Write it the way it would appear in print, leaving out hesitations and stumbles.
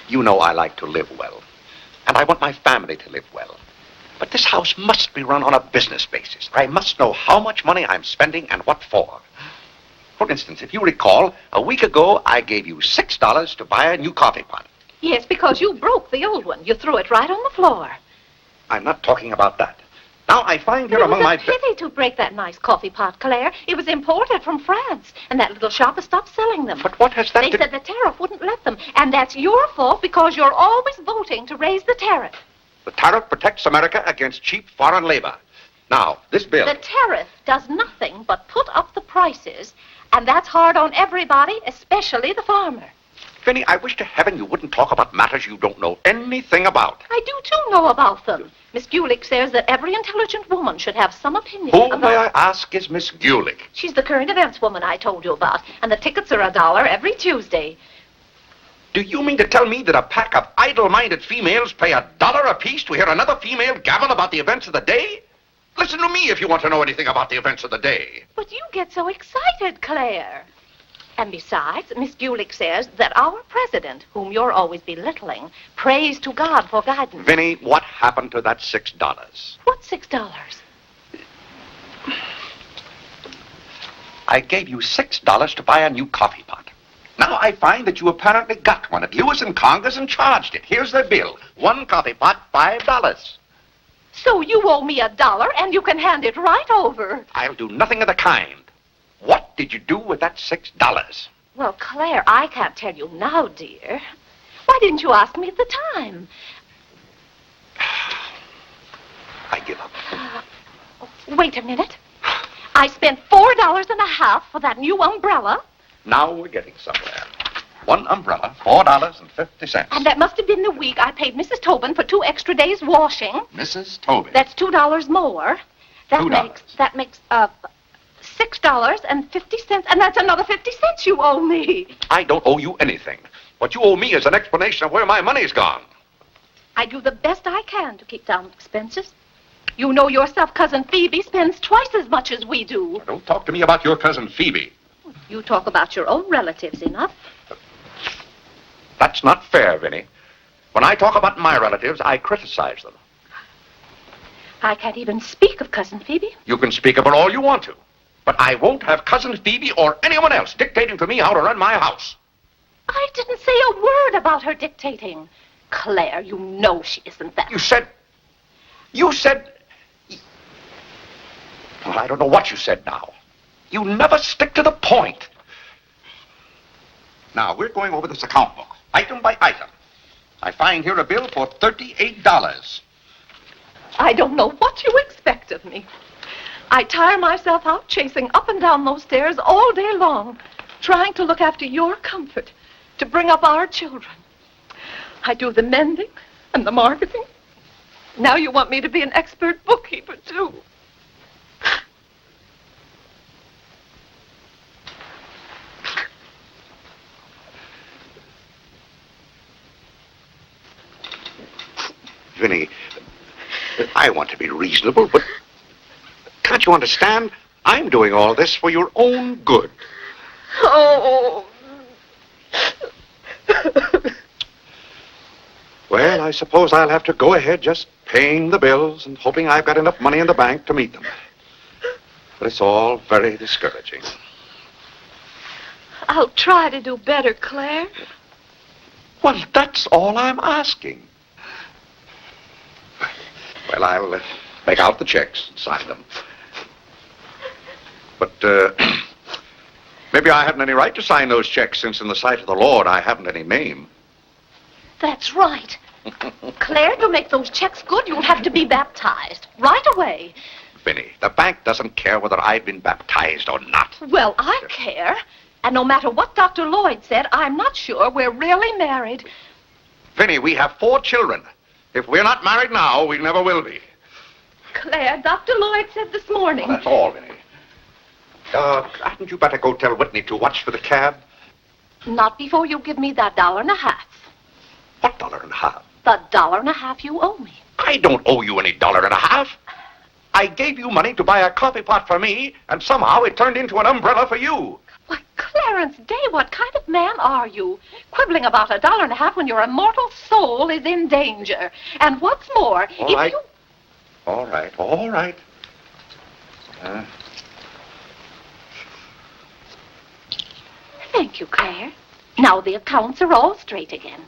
You know I like to live well. And I want my family to live well. But this house must be run on a business basis. I must know how much money I'm spending and what for. For instance, if you recall, a week ago I gave you $6 to buy a new coffee pot. Yes, because you broke the old one. You threw it right on the floor. I'm not talking about that. Now I find here among my... It was a pity to break that nice coffee pot, Claire. It was imported from France, and that little shop has stopped selling them. But what has that They said the tariff wouldn't let them, and that's your fault because you're always voting to raise the tariff. The tariff protects America against cheap foreign labor. Now, this bill... The tariff does nothing but put up the prices, and that's hard on everybody, especially the farmer. Vinnie, I wish to heaven you wouldn't talk about matters you don't know anything about. I do, too, know about them. Miss Gulick says that every intelligent woman should have some opinion Who, about... may I ask, is Miss Gulick? She's the current events woman I told you about, and the tickets are $1 every Tuesday. Do you mean to tell me that a pack of idle-minded females pay $1 apiece to hear another female gabble about the events of the day? Listen to me if you want to know anything about the events of the day. But you get so excited, Claire. And besides, Miss Gulick says that our president, whom you're always belittling, prays to God for guidance. Vinnie, what happened to that $6? What $6? I gave you $6 to buy a new coffee pot. Now I find that you apparently got one at Lewis and Congress and charged it. Here's the bill. One coffee pot, $5. So you owe me $1, and you can hand it right over. I'll do nothing of the kind. What did you do with that $6? Well, Claire, I can't tell you now, dear. Why didn't you ask me at the time? I give up. Wait a minute. I spent $4.50 for that new umbrella. Now we're getting somewhere. One umbrella, $4.50. And that must have been the week I paid Mrs. Tobin for 2 extra days washing. Mrs. Tobin. That's $2 more. $2. That makes $6.50, and that's another 50 cents you owe me. I don't owe you anything. What you owe me is an explanation of where my money's gone. I do the best I can to keep down expenses. You know yourself, Cousin Phoebe spends twice as much as we do. Now, don't talk to me about your cousin Phoebe. You talk about your own relatives enough. That's not fair, Vinnie. When I talk about my relatives, I criticize them. I can't even speak of Cousin Phoebe. You can speak of her all you want to. But I won't have Cousin Phoebe or anyone else dictating to me how to run my house. I didn't say a word about her dictating. Claire, you know she isn't that. You said... Well, I don't know what you said now. You never stick to the point. Now, we're going over this account book, item by item. I find here a bill for $38. I don't know what you expect of me. I tire myself out chasing up and down those stairs all day long, trying to look after your comfort, to bring up our children. I do the mending and the marketing. Now you want me to be an expert bookkeeper, too. Vinnie, I want to be reasonable, but can't you understand? I'm doing all this for your own good. Oh. Well, I suppose I'll have to go ahead just paying the bills and hoping I've got enough money in the bank to meet them. But it's all very discouraging. I'll try to do better, Claire. Well, that's all I'm asking. Well, I'll make out the checks and sign them. But, maybe I haven't any right to sign those checks since in the sight of the Lord I haven't any name. That's right. Claire, to make those checks good, you'll have to be baptized right away. Vinnie, the bank doesn't care whether I've been baptized or not. Well, I care. And no matter what Dr. Lloyd said, I'm not sure we're really married. Vinnie, we have 4 children. If we're not married now, we never will be. Claire, Dr. Lloyd said this morning. Well, that's all, Vinnie. Hadn't you better go tell Whitney to watch for the cab? Not before you give me that $1.50. What $1.50? The $1.50 you owe me. I don't owe you any $1.50. I gave you money to buy a coffee pot for me, and somehow it turned into an umbrella for you. Why, Clarence Day, what kind of man are you? Quibbling about $1.50 when your immortal soul is in danger. And what's more, All right. All right. Thank you, Claire. Now the accounts are all straight again.